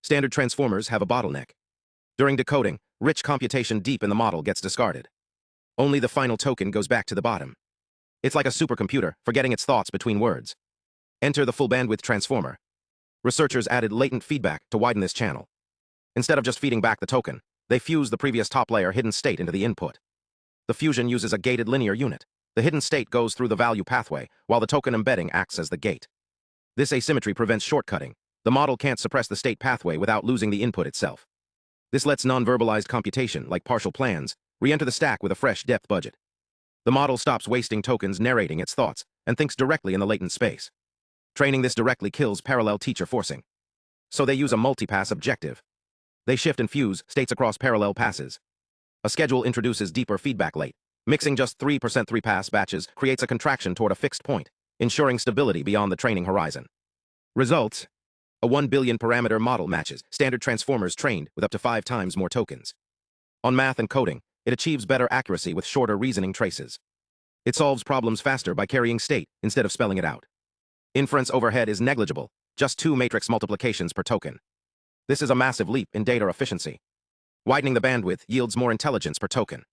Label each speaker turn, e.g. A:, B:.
A: Standard transformers have a bottleneck. During decoding, rich computation deep in the model gets discarded. Only the final token goes back to the bottom. It's like a supercomputer, forgetting its thoughts between words. Enter the full bandwidth transformer. Researchers added latent feedback to widen this channel. Instead of just feeding back the token, they fuse the previous top layer hidden state into the input. The fusion uses a gated linear unit. The hidden state goes through the value pathway, while the token embedding acts as the gate. This asymmetry prevents shortcutting. The model can't suppress the state pathway without losing the input itself. This lets non-verbalized computation, like partial plans, re-enter the stack with a fresh depth budget. The model stops wasting tokens narrating its thoughts and thinks directly in the latent space. Training this directly kills parallel teacher forcing. So they use a multipass objective. They shift and fuse states across parallel passes. A schedule introduces deeper feedback late. Mixing just 3% 3-pass batches creates a contraction toward a fixed point, ensuring stability beyond the training horizon. Results: a 1 billion parameter model matches standard transformers trained with up to 5 times more tokens. On math and coding, it achieves better accuracy with shorter reasoning traces. It solves problems faster by carrying state instead of spelling it out. Inference overhead is negligible, just 2 matrix multiplications per token. This is a massive leap in data efficiency. Widening the bandwidth yields more intelligence per token.